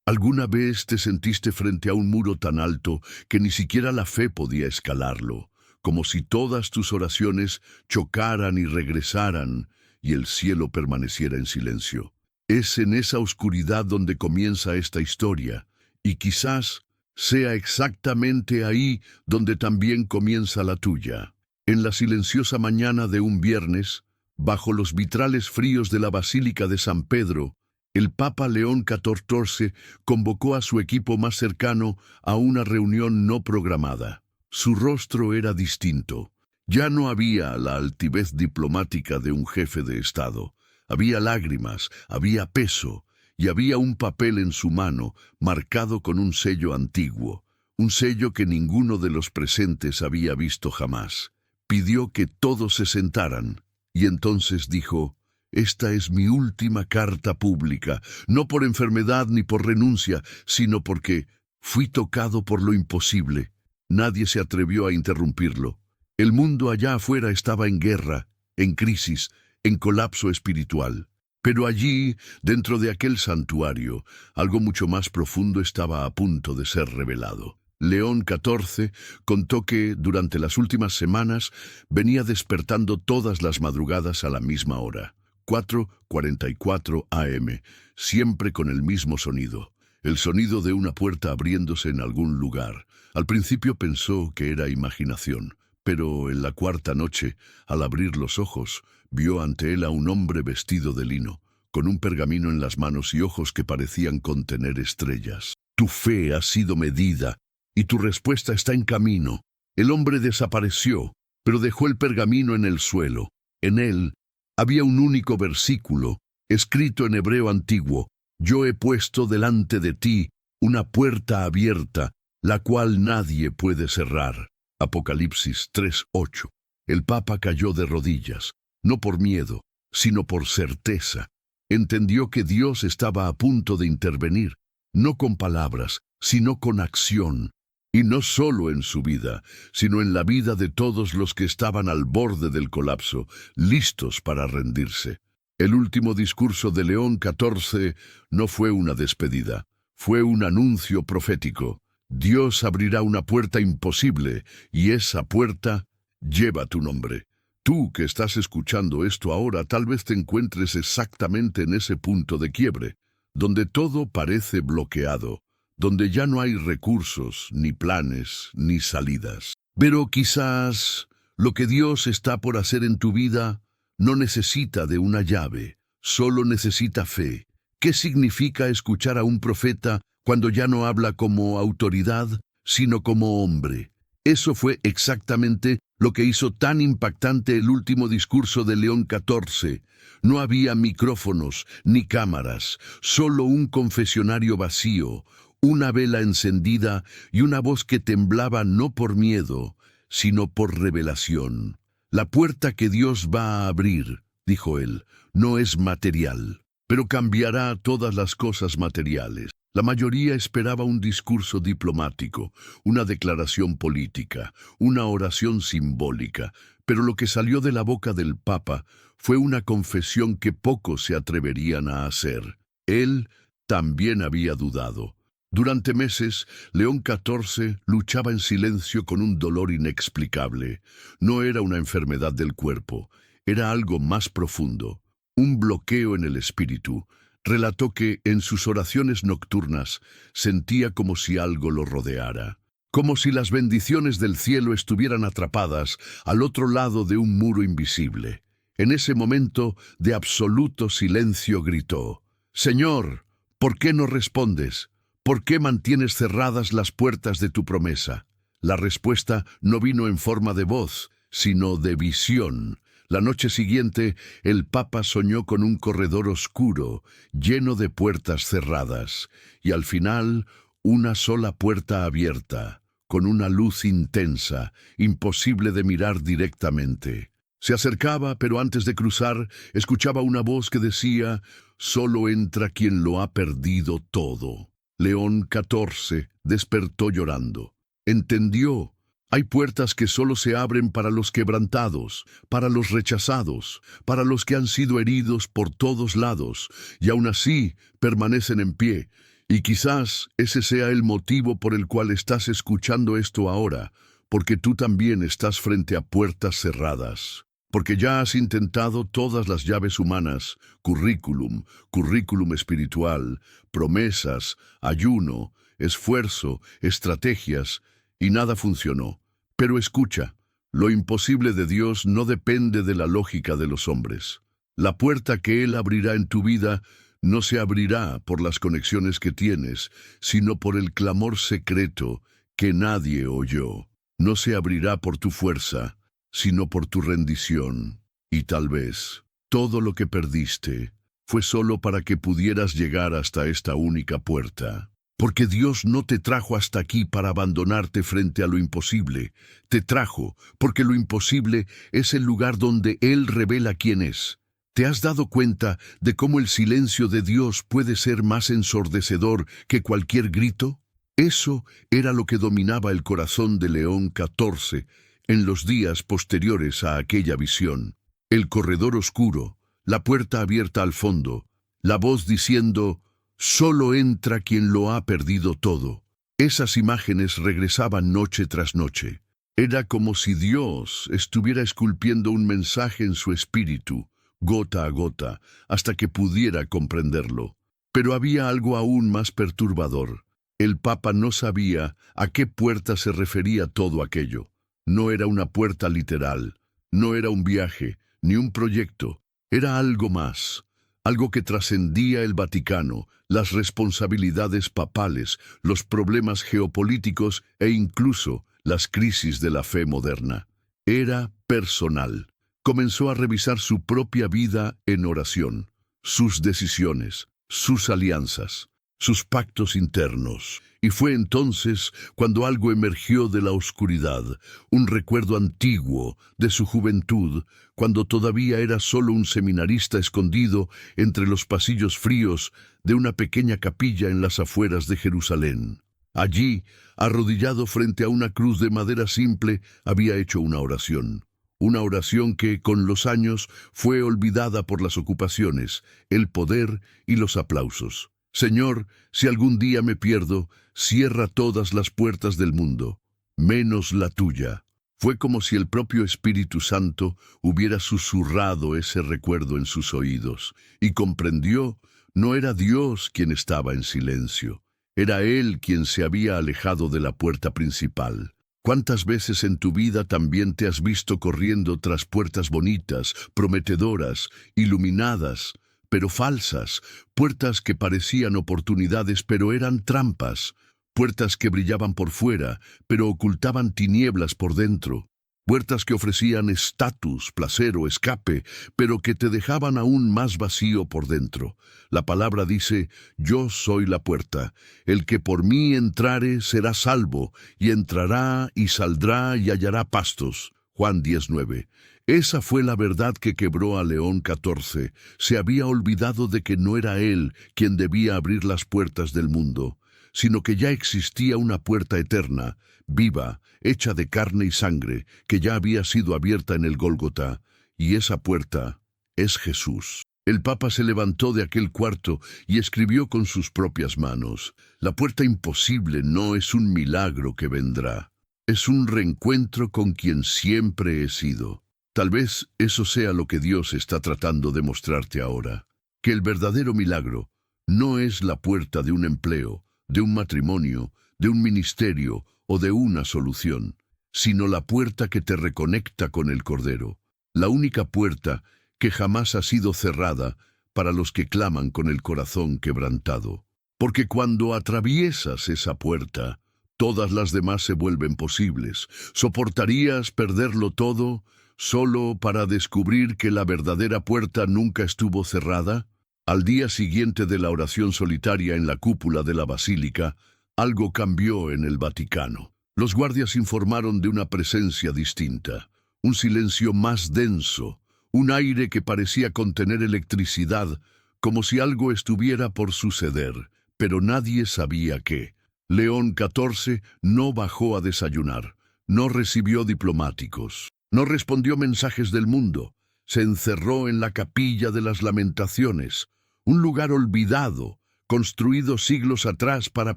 ¿Alguna vez te sentiste frente a un muro tan alto que ni siquiera la fe podía escalarlo, como si todas tus oraciones chocaran y regresaran y el cielo permaneciera en silencio? Es en esa oscuridad donde comienza esta historia, y quizás sea exactamente ahí donde también comienza la tuya. En la silenciosa mañana de un viernes, bajo los vitrales fríos de la Basílica de San Pedro, el Papa León XIV convocó a su equipo más cercano a una reunión no programada. Su rostro era distinto. Ya no había la altivez diplomática de un jefe de Estado. Había lágrimas, había peso, y había un papel en su mano marcado con un sello antiguo, un sello que ninguno de los presentes había visto jamás. Pidió que todos se sentaran, y entonces dijo: «Esta es mi última carta pública, no por enfermedad ni por renuncia, sino porque fui tocado por lo imposible». Nadie se atrevió a interrumpirlo. El mundo allá afuera estaba en guerra, en crisis, en colapso espiritual. Pero allí, dentro de aquel santuario, algo mucho más profundo estaba a punto de ser revelado. León XIV contó que, durante las últimas semanas, venía despertando todas las madrugadas a la misma hora, 4:44 AM, siempre con el mismo sonido, el sonido de una puerta abriéndose en algún lugar. Al principio pensó que era imaginación, pero en la cuarta noche, al abrir los ojos, vio ante él a un hombre vestido de lino, con un pergamino en las manos y ojos que parecían contener estrellas. «Tu fe ha sido medida y tu respuesta está en camino». El hombre desapareció, pero dejó el pergamino en el suelo. En él había un único versículo, escrito en hebreo antiguo: «Yo he puesto delante de ti una puerta abierta, la cual nadie puede cerrar». Apocalipsis 3:8. El Papa cayó de rodillas, no por miedo, sino por certeza. Entendió que Dios estaba a punto de intervenir, no con palabras, sino con acción. Y no solo en su vida, sino en la vida de todos los que estaban al borde del colapso, listos para rendirse. El último discurso de León XIV no fue una despedida, fue un anuncio profético. Dios abrirá una puerta imposible, y esa puerta lleva tu nombre. Tú que estás escuchando esto ahora tal vez te encuentres exactamente en ese punto de quiebre, donde todo parece bloqueado, donde ya no hay recursos, ni planes, ni salidas. Pero quizás lo que Dios está por hacer en tu vida no necesita de una llave, solo necesita fe. ¿Qué significa escuchar a un profeta cuando ya no habla como autoridad, sino como hombre? Eso fue exactamente lo que hizo tan impactante el último discurso de León XIV. No había micrófonos ni cámaras, solo un confesionario vacío, una vela encendida y una voz que temblaba no por miedo, sino por revelación. «La puerta que Dios va a abrir», dijo él, «no es material, pero cambiará todas las cosas materiales». La mayoría esperaba un discurso diplomático, una declaración política, una oración simbólica, pero lo que salió de la boca del Papa fue una confesión que pocos se atreverían a hacer. Él también había dudado. Durante meses, León XIV luchaba en silencio con un dolor inexplicable. No era una enfermedad del cuerpo, era algo más profundo, un bloqueo en el espíritu. Relató que, en sus oraciones nocturnas, sentía como si algo lo rodeara, como si las bendiciones del cielo estuvieran atrapadas al otro lado de un muro invisible. En ese momento de absoluto silencio gritó: «Señor, ¿por qué no respondes? ¿Por qué mantienes cerradas las puertas de tu promesa?». La respuesta no vino en forma de voz, sino de visión. La noche siguiente, el Papa soñó con un corredor oscuro, lleno de puertas cerradas, y al final, una sola puerta abierta, con una luz intensa, imposible de mirar directamente. Se acercaba, pero antes de cruzar, escuchaba una voz que decía: «Solo entra quien lo ha perdido todo». León XIV despertó llorando. Entendió. Hay puertas que solo se abren para los quebrantados, para los rechazados, para los que han sido heridos por todos lados, y aún así permanecen en pie. Y quizás ese sea el motivo por el cual estás escuchando esto ahora, porque tú también estás frente a puertas cerradas. Porque ya has intentado todas las llaves humanas, currículum espiritual, promesas, ayuno, esfuerzo, estrategias, y nada funcionó. Pero escucha, lo imposible de Dios no depende de la lógica de los hombres. La puerta que Él abrirá en tu vida no se abrirá por las conexiones que tienes, sino por el clamor secreto que nadie oyó. No se abrirá por tu fuerza, sino por tu rendición. Y tal vez todo lo que perdiste fue solo para que pudieras llegar hasta esta única puerta. Porque Dios no te trajo hasta aquí para abandonarte frente a lo imposible. Te trajo porque lo imposible es el lugar donde Él revela quién es. ¿Te has dado cuenta de cómo el silencio de Dios puede ser más ensordecedor que cualquier grito? Eso era lo que dominaba el corazón de León XIV en los días posteriores a aquella visión. El corredor oscuro, la puerta abierta al fondo, la voz diciendo: «Solo entra quien lo ha perdido todo». Esas imágenes regresaban noche tras noche. Era como si Dios estuviera esculpiendo un mensaje en su espíritu, gota a gota, hasta que pudiera comprenderlo. Pero había algo aún más perturbador. El Papa no sabía a qué puerta se refería todo aquello. No era una puerta literal, no era un viaje, ni un proyecto. Era algo más, algo que trascendía el Vaticano, las responsabilidades papales, los problemas geopolíticos e incluso las crisis de la fe moderna. Era personal. Comenzó a revisar su propia vida en oración, sus decisiones, sus alianzas, sus pactos internos. Y fue entonces cuando algo emergió de la oscuridad, un recuerdo antiguo de su juventud, cuando todavía era solo un seminarista escondido entre los pasillos fríos de una pequeña capilla en las afueras de Jerusalén. Allí, arrodillado frente a una cruz de madera simple, había hecho una oración. Una oración que, con los años, fue olvidada por las ocupaciones, el poder y los aplausos. Señor, si algún día me pierdo, cierra todas las puertas del mundo, menos la tuya. Fue como si el propio Espíritu Santo hubiera susurrado ese recuerdo en sus oídos, y comprendió, no era Dios quien estaba en silencio, era Él quien se había alejado de la puerta principal. ¿Cuántas veces en tu vida también te has visto corriendo tras puertas bonitas, prometedoras, iluminadas, pero falsas, puertas que parecían oportunidades pero eran trampas, puertas que brillaban por fuera pero ocultaban tinieblas por dentro, puertas que ofrecían estatus, placer o escape, pero que te dejaban aún más vacío por dentro? La palabra dice: «Yo soy la puerta, el que por mí entrare será salvo, y entrará y saldrá y hallará pastos». Juan 10:9. Esa fue la verdad que quebró a León XIV. Se había olvidado de que no era él quien debía abrir las puertas del mundo, sino que ya existía una puerta eterna, viva, hecha de carne y sangre, que ya había sido abierta en el Gólgota, y esa puerta es Jesús. El Papa se levantó de aquel cuarto y escribió con sus propias manos: «La puerta imposible no es un milagro que vendrá, es un reencuentro con quien siempre he sido». Tal vez eso sea lo que Dios está tratando de mostrarte ahora, que el verdadero milagro no es la puerta de un empleo, de un matrimonio, de un ministerio o de una solución, sino la puerta que te reconecta con el Cordero, la única puerta que jamás ha sido cerrada para los que claman con el corazón quebrantado. Porque cuando atraviesas esa puerta, todas las demás se vuelven posibles. ¿Soportarías perderlo todo solo para descubrir que la verdadera puerta nunca estuvo cerrada? Al día siguiente de la oración solitaria en la cúpula de la basílica, algo cambió en el Vaticano. Los guardias informaron de una presencia distinta, un silencio más denso, un aire que parecía contener electricidad, como si algo estuviera por suceder, pero nadie sabía qué. León XIV no bajó a desayunar, no recibió diplomáticos, no respondió mensajes del mundo. Se encerró en la capilla de las lamentaciones, un lugar olvidado, construido siglos atrás para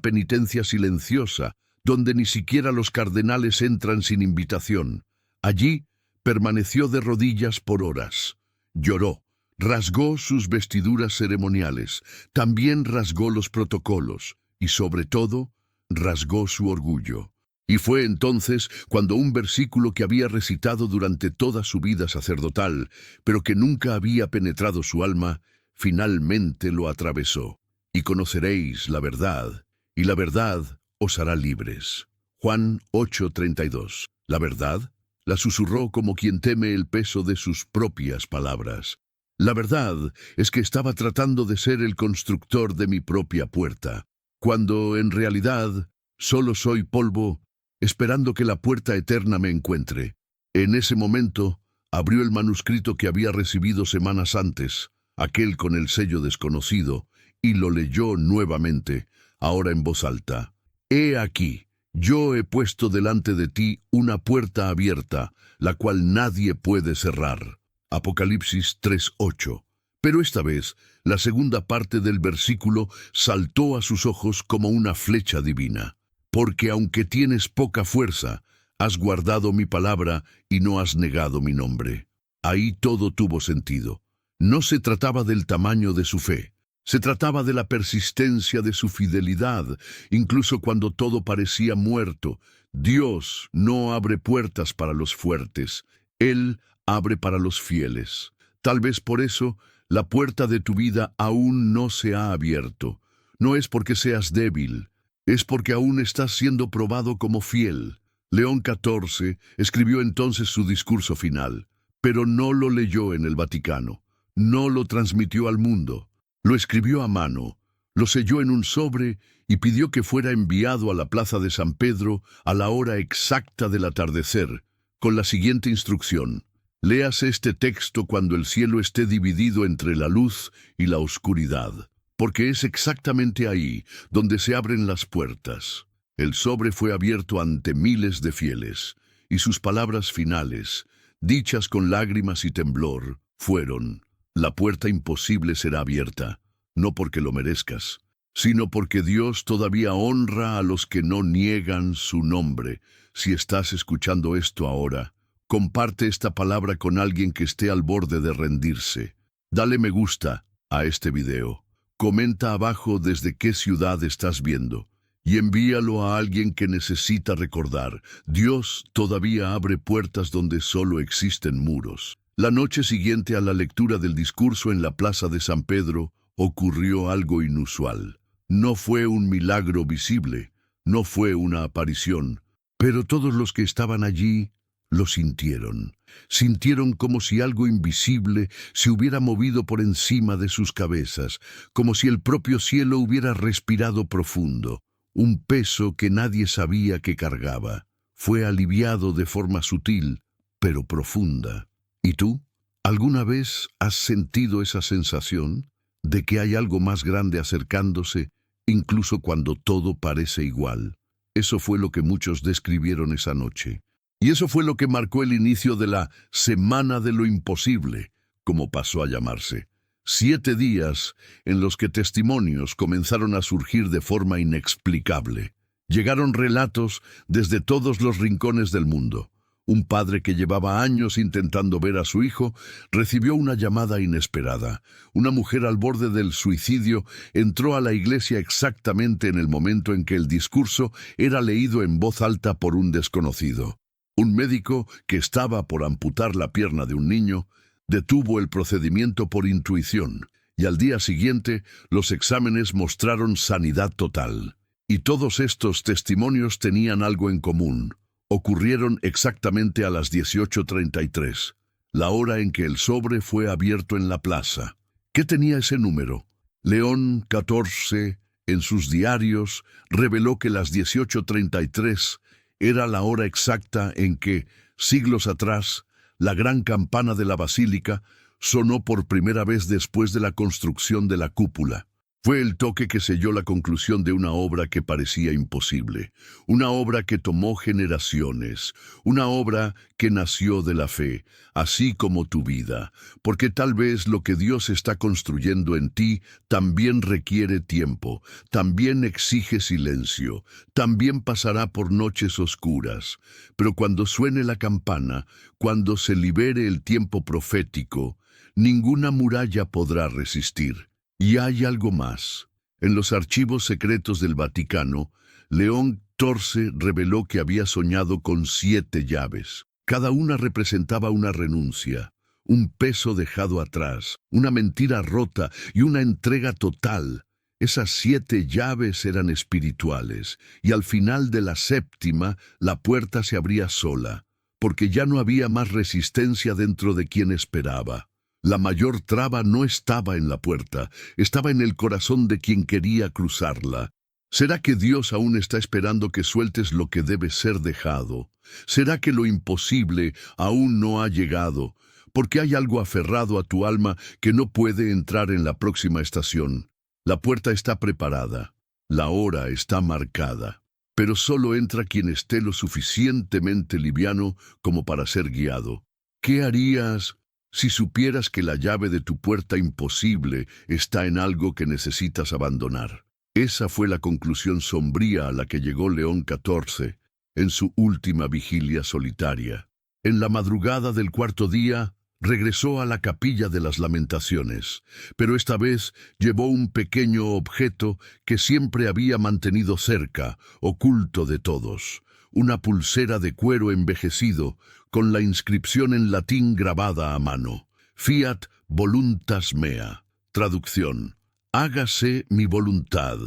penitencia silenciosa, donde ni siquiera los cardenales entran sin invitación. Allí permaneció de rodillas por horas. Lloró, rasgó sus vestiduras ceremoniales, también rasgó los protocolos y, sobre todo, rasgó su orgullo. Y fue entonces cuando un versículo que había recitado durante toda su vida sacerdotal, pero que nunca había penetrado su alma, finalmente lo atravesó. Y conoceréis la verdad, y la verdad os hará libres. Juan 8:32. La verdad la susurró como quien teme el peso de sus propias palabras. La verdad es que estaba tratando de ser el constructor de mi propia puerta, cuando en realidad solo soy polvo, esperando que la puerta eterna me encuentre. En ese momento abrió el manuscrito que había recibido semanas antes, aquel con el sello desconocido, y lo leyó nuevamente, ahora en voz alta. He aquí, yo he puesto delante de ti una puerta abierta, la cual nadie puede cerrar. Apocalipsis 3:8. Pero esta vez, la segunda parte del versículo saltó a sus ojos como una flecha divina. Porque aunque tienes poca fuerza, has guardado mi palabra y no has negado mi nombre. Ahí todo tuvo sentido. No se trataba del tamaño de su fe. Se trataba de la persistencia de su fidelidad, incluso cuando todo parecía muerto. Dios no abre puertas para los fuertes, Él abre para los fieles. Tal vez por eso, la puerta de tu vida aún no se ha abierto. No es porque seas débil, es porque aún estás siendo probado como fiel. León XIV escribió entonces su discurso final, pero no lo leyó en el Vaticano, no lo transmitió al mundo. Lo escribió a mano, lo selló en un sobre y pidió que fuera enviado a la plaza de San Pedro a la hora exacta del atardecer, con la siguiente instrucción: léase este texto cuando el cielo esté dividido entre la luz y la oscuridad, porque es exactamente ahí donde se abren las puertas. El sobre fue abierto ante miles de fieles, y sus palabras finales, dichas con lágrimas y temblor, fueron: la puerta imposible será abierta, no porque lo merezcas, sino porque Dios todavía honra a los que no niegan su nombre. Si estás escuchando esto ahora, comparte esta palabra con alguien que esté al borde de rendirse. Dale me gusta a este video. Comenta abajo desde qué ciudad estás viendo y envíalo a alguien que necesita recordar: Dios todavía abre puertas donde solo existen muros. La noche siguiente a la lectura del discurso en la plaza de San Pedro, ocurrió algo inusual. No fue un milagro visible, no fue una aparición, pero todos los que estaban allí lo sintieron. Sintieron como si algo invisible se hubiera movido por encima de sus cabezas, como si el propio cielo hubiera respirado profundo. Un peso que nadie sabía que cargaba. Fue aliviado de forma sutil, pero profunda. ¿Y tú? ¿Alguna vez has sentido esa sensación de que hay algo más grande acercándose, incluso cuando todo parece igual? Eso fue lo que muchos describieron esa noche. Y eso fue lo que marcó el inicio de la Semana de lo Imposible, como pasó a llamarse. 7 días en los que testimonios comenzaron a surgir de forma inexplicable. Llegaron relatos desde todos los rincones del mundo. Un padre que llevaba años intentando ver a su hijo recibió una llamada inesperada. Una mujer al borde del suicidio entró a la iglesia exactamente en el momento en que el discurso era leído en voz alta por un desconocido. Un médico que estaba por amputar la pierna de un niño detuvo el procedimiento por intuición, y al día siguiente los exámenes mostraron sanidad total. Y todos estos testimonios tenían algo en común. Ocurrieron exactamente a las 18:33, la hora en que el sobre fue abierto en la plaza. ¿Qué tenía ese número? León XIV, en sus diarios, reveló que las 18:33 era la hora exacta en que, siglos atrás, la gran campana de la basílica sonó por primera vez después de la construcción de la cúpula. Fue el toque que selló la conclusión de una obra que parecía imposible, una obra que tomó generaciones, una obra que nació de la fe, así como tu vida, porque tal vez lo que Dios está construyendo en ti también requiere tiempo, también exige silencio, también pasará por noches oscuras, pero cuando suene la campana, cuando se libere el tiempo profético, ninguna muralla podrá resistir. Y hay algo más. En los archivos secretos del Vaticano, León XIV reveló que había soñado con 7 llaves. Cada una representaba una renuncia, un peso dejado atrás, una mentira rota y una entrega total. Esas 7 llaves eran espirituales, y al final de la 7ª, la puerta se abría sola, porque ya no había más resistencia dentro de quien esperaba. La mayor traba no estaba en la puerta, estaba en el corazón de quien quería cruzarla. ¿Será que Dios aún está esperando que sueltes lo que debe ser dejado? ¿Será que lo imposible aún no ha llegado? Porque hay algo aferrado a tu alma que no puede entrar en la próxima estación. La puerta está preparada, la hora está marcada, pero solo entra quien esté lo suficientemente liviano como para ser guiado. ¿Qué harías si supieras que la llave de tu puerta imposible está en algo que necesitas abandonar? Esa fue la conclusión sombría a la que llegó León XIV en su última vigilia solitaria. En la madrugada del 4.º día, regresó a la capilla de las Lamentaciones, pero esta vez llevó un pequeño objeto que siempre había mantenido cerca, oculto de todos, una pulsera de cuero envejecido, con la inscripción en latín grabada a mano: Fiat voluntas mea. Traducción: hágase mi voluntad.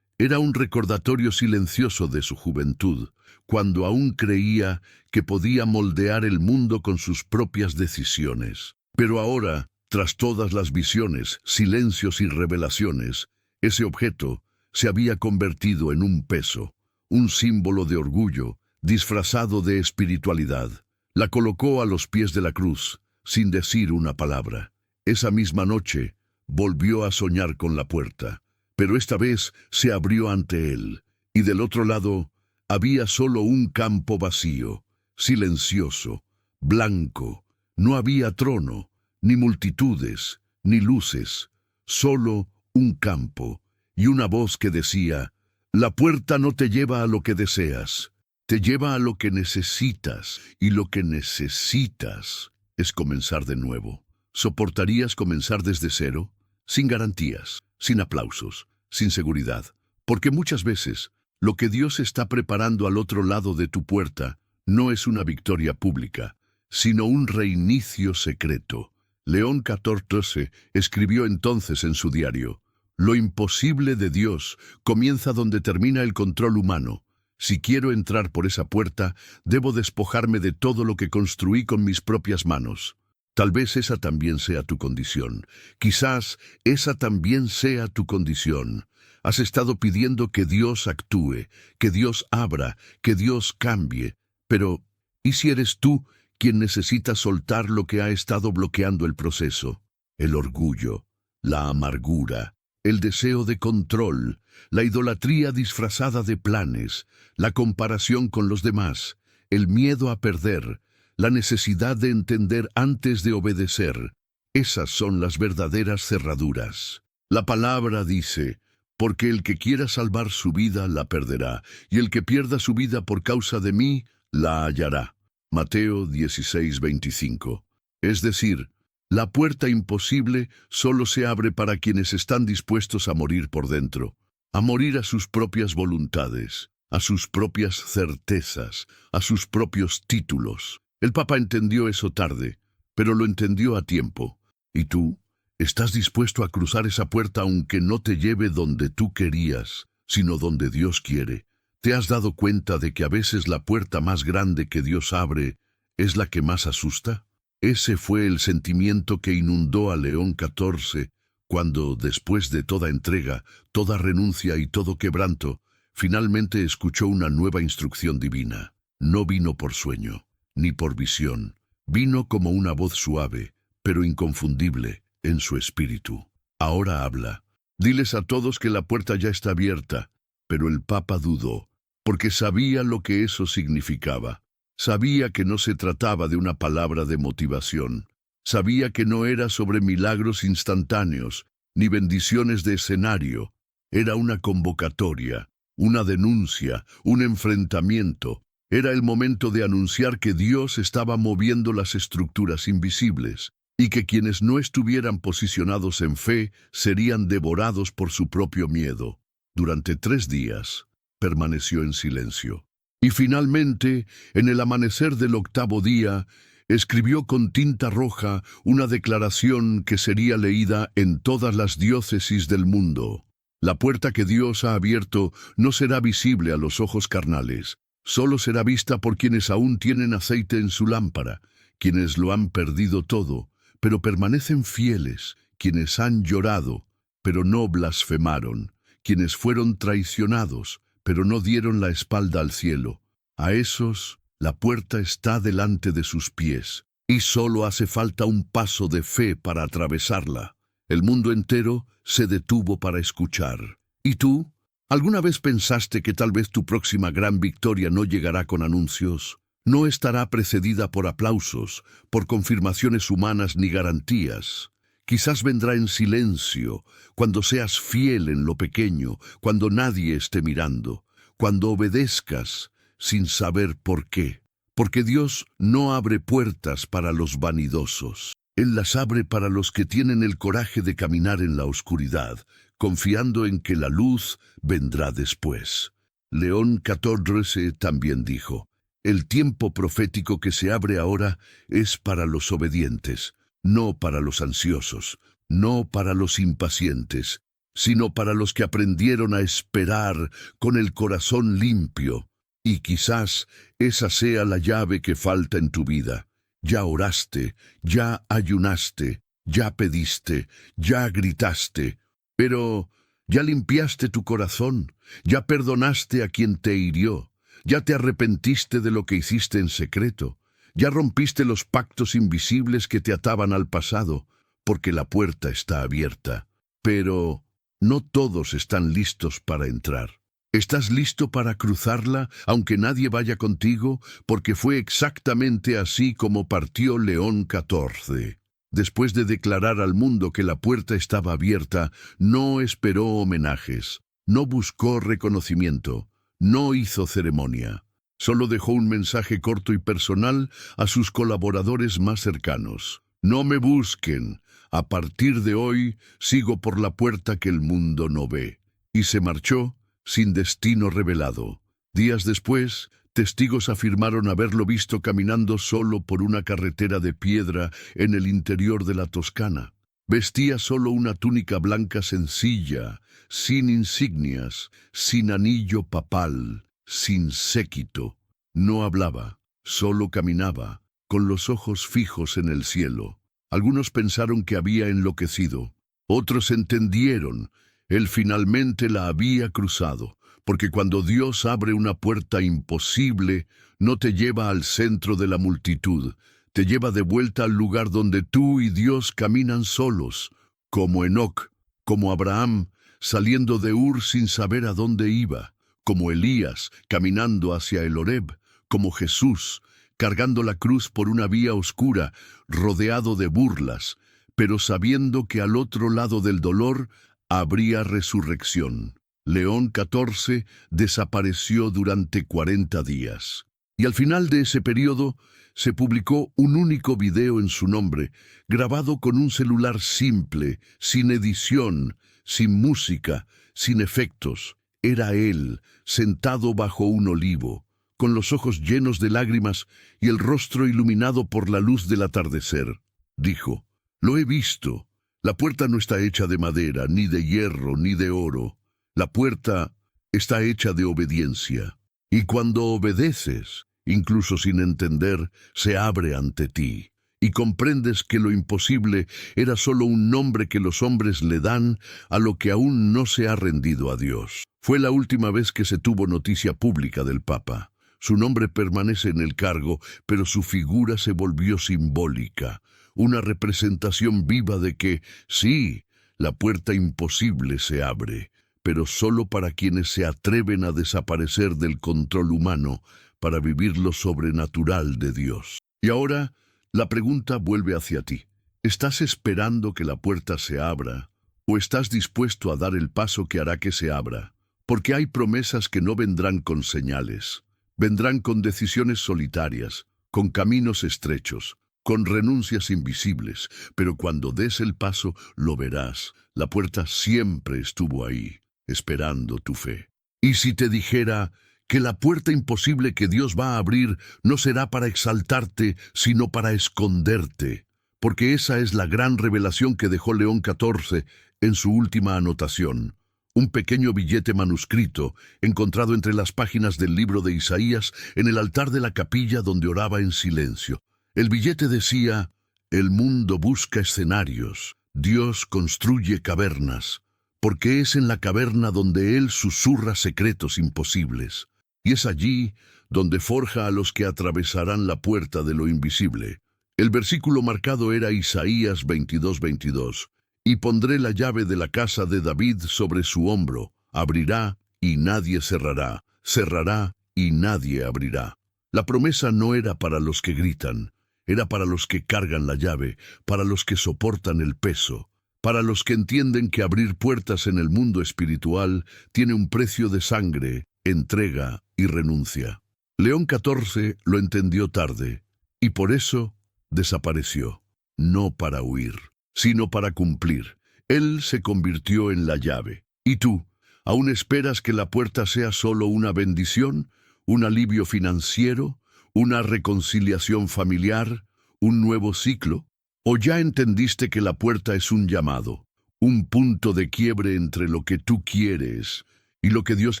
Era un recordatorio silencioso de su juventud, cuando aún creía que podía moldear el mundo con sus propias decisiones. Pero ahora, tras todas las visiones, silencios y revelaciones, ese objeto se había convertido en un peso, un símbolo de orgullo, disfrazado de espiritualidad. La colocó a los pies de la cruz, sin decir una palabra. Esa misma noche, volvió a soñar con la puerta, pero esta vez se abrió ante él, y del otro lado había solo un campo vacío, silencioso, blanco. No había trono, ni multitudes, ni luces, solo un campo, y una voz que decía: la puerta no te lleva a lo que deseas, te lleva a lo que necesitas, y lo que necesitas es comenzar de nuevo. ¿Soportarías comenzar desde cero? Sin garantías, sin aplausos, sin seguridad. Porque muchas veces, lo que Dios está preparando al otro lado de tu puerta no es una victoria pública, sino un reinicio secreto. León XIV escribió entonces en su diario: lo imposible de Dios comienza donde termina el control humano. Si quiero entrar por esa puerta, debo despojarme de todo lo que construí con mis propias manos. Tal vez esa también sea tu condición. Quizás esa también sea tu condición. Has estado pidiendo que Dios actúe, que Dios abra, que Dios cambie. Pero, ¿y si eres tú quien necesita soltar lo que ha estado bloqueando el proceso? El orgullo, la amargura, el deseo de control, la idolatría disfrazada de planes, la comparación con los demás, el miedo a perder, la necesidad de entender antes de obedecer. Esas son las verdaderas cerraduras. La palabra dice: porque el que quiera salvar su vida la perderá, y el que pierda su vida por causa de mí la hallará. Mateo 16:25. Es decir, la puerta imposible solo se abre para quienes están dispuestos a morir por dentro, a morir a sus propias voluntades, a sus propias certezas, a sus propios títulos. El Papa entendió eso tarde, pero lo entendió a tiempo. ¿Y tú? ¿Estás dispuesto a cruzar esa puerta aunque no te lleve donde tú querías, sino donde Dios quiere? ¿Te has dado cuenta de que a veces la puerta más grande que Dios abre es la que más asusta? Ese fue el sentimiento que inundó a León XIV cuando, después de toda entrega, toda renuncia y todo quebranto, finalmente escuchó una nueva instrucción divina. No vino por sueño, ni por visión. Vino como una voz suave, pero inconfundible, en su espíritu. Ahora habla. Diles a todos que la puerta ya está abierta. Pero el Papa dudó, porque sabía lo que eso significaba. Sabía que no se trataba de una palabra de motivación. Sabía que no era sobre milagros instantáneos, ni bendiciones de escenario. Era una convocatoria, una denuncia, un enfrentamiento. Era el momento de anunciar que Dios estaba moviendo las estructuras invisibles, y que quienes no estuvieran posicionados en fe serían devorados por su propio miedo. Durante 3 días, permaneció en silencio. Y finalmente, en el amanecer del 8º día, escribió con tinta roja una declaración que sería leída en todas las diócesis del mundo. La puerta que Dios ha abierto no será visible a los ojos carnales, solo será vista por quienes aún tienen aceite en su lámpara, quienes lo han perdido todo, pero permanecen fieles, quienes han llorado, pero no blasfemaron, quienes fueron traicionados, pero no dieron la espalda al cielo. A esos, la puerta está delante de sus pies, y solo hace falta un paso de fe para atravesarla. El mundo entero se detuvo para escuchar. ¿Y tú? ¿Alguna vez pensaste que tal vez tu próxima gran victoria no llegará con anuncios? No estará precedida por aplausos, por confirmaciones humanas ni garantías. Quizás vendrá en silencio, cuando seas fiel en lo pequeño, cuando nadie esté mirando, cuando obedezcas sin saber por qué. Porque Dios no abre puertas para los vanidosos. Él las abre para los que tienen el coraje de caminar en la oscuridad, confiando en que la luz vendrá después. León XIV también dijo: el tiempo profético que se abre ahora es para los obedientes, no para los ansiosos, no para los impacientes, sino para los que aprendieron a esperar con el corazón limpio. Y quizás esa sea la llave que falta en tu vida. Ya oraste, ya ayunaste, ya pediste, ya gritaste, pero ya limpiaste tu corazón, ya perdonaste a quien te hirió, ya te arrepentiste de lo que hiciste en secreto, ya rompiste los pactos invisibles que te ataban al pasado, porque la puerta está abierta. Pero no todos están listos para entrar. ¿Estás listo para cruzarla, aunque nadie vaya contigo? Porque fue exactamente así como partió León XIV. Después de declarar al mundo que la puerta estaba abierta, no esperó homenajes, no buscó reconocimiento, no hizo ceremonia. Solo dejó un mensaje corto y personal a sus colaboradores más cercanos. No me busquen. A partir de hoy, sigo por la puerta que el mundo no ve. Y se marchó sin destino revelado. Días después, testigos afirmaron haberlo visto caminando solo por una carretera de piedra en el interior de la Toscana. Vestía solo una túnica blanca sencilla, sin insignias, sin anillo papal, sin séquito. No hablaba, solo caminaba, con los ojos fijos en el cielo. Algunos pensaron que había enloquecido. Otros entendieron. Él finalmente la había cruzado, porque cuando Dios abre una puerta imposible, no te lleva al centro de la multitud, te lleva de vuelta al lugar donde tú y Dios caminan solos, como Enoc, como Abraham, saliendo de Ur sin saber a dónde iba, como Elías, caminando hacia el Horeb, como Jesús, cargando la cruz por una vía oscura, rodeado de burlas, pero sabiendo que al otro lado del dolor habría resurrección. León XIV desapareció durante 40 días. Y al final de ese periodo se publicó un único video en su nombre, grabado con un celular simple, sin edición, sin música, sin efectos. Era él, sentado bajo un olivo, con los ojos llenos de lágrimas y el rostro iluminado por la luz del atardecer. Dijo: lo he visto. La puerta no está hecha de madera, ni de hierro, ni de oro. La puerta está hecha de obediencia. Y cuando obedeces, incluso sin entender, se abre ante ti. Y comprendes que lo imposible era solo un nombre que los hombres le dan a lo que aún no se ha rendido a Dios. Fue la última vez que se tuvo noticia pública del Papa. Su nombre permanece en el cargo, pero su figura se volvió simbólica. Una representación viva de que, sí, La puerta imposible se abre, pero solo para quienes se atreven a desaparecer del control humano para vivir lo sobrenatural de Dios. Y ahora, la pregunta vuelve hacia ti. ¿Estás esperando que la puerta se abra o estás dispuesto a dar el paso que hará que se abra? Porque hay promesas que no vendrán con señales, vendrán con decisiones solitarias, con caminos estrechos, con renuncias invisibles, pero cuando des el paso lo verás. La puerta siempre estuvo ahí, esperando tu fe. Y si te dijera que la puerta imposible que Dios va a abrir no será para exaltarte, sino para esconderte, porque esa es la gran revelación que dejó León XIV en su última anotación. Un pequeño billete manuscrito, encontrado entre las páginas del libro de Isaías, en el altar de la capilla donde oraba en silencio. El billete decía: el mundo busca escenarios, Dios construye cavernas, porque es en la caverna donde Él susurra secretos imposibles, y es allí donde forja a los que atravesarán la puerta de lo invisible. El versículo marcado era Isaías 22:22. Y pondré la llave de la casa de David sobre su hombro, abrirá y nadie cerrará, cerrará y nadie abrirá. La promesa no era para los que gritan, era para los que cargan la llave, para los que soportan el peso, para los que entienden que abrir puertas en el mundo espiritual tiene un precio de sangre, entrega y renuncia. León XIV lo entendió tarde, y por eso desapareció, no para huir, sino para cumplir. Él se convirtió en la llave. ¿Y tú? ¿Aún esperas que la puerta sea solo una bendición, un alivio financiero, una reconciliación familiar, un nuevo ciclo? ¿O ya entendiste que la puerta es un llamado, un punto de quiebre entre lo que tú quieres y lo que Dios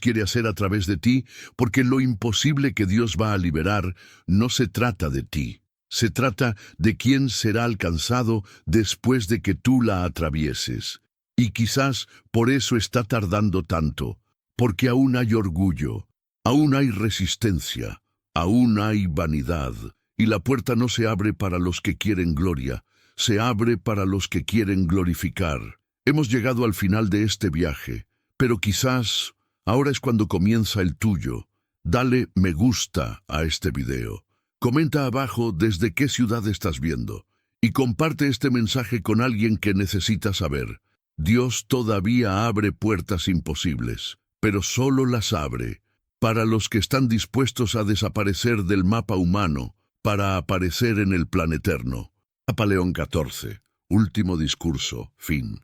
quiere hacer a través de ti? Porque lo imposible que Dios va a liberar no se trata de ti. Se trata de quién será alcanzado después de que tú la atravieses. Y quizás por eso está tardando tanto, porque aún hay orgullo, aún hay resistencia, aún hay vanidad, y la puerta no se abre para los que quieren gloria, se abre para los que quieren glorificar. Hemos llegado al final de este viaje, pero quizás ahora es cuando comienza el tuyo. Dale me gusta a este video. Comenta abajo desde qué ciudad estás viendo y comparte este mensaje con alguien que necesita saber. Dios todavía abre puertas imposibles, pero solo las abre para los que están dispuestos a desaparecer del mapa humano para aparecer en el plan eterno. Papa León XIV, último discurso, fin.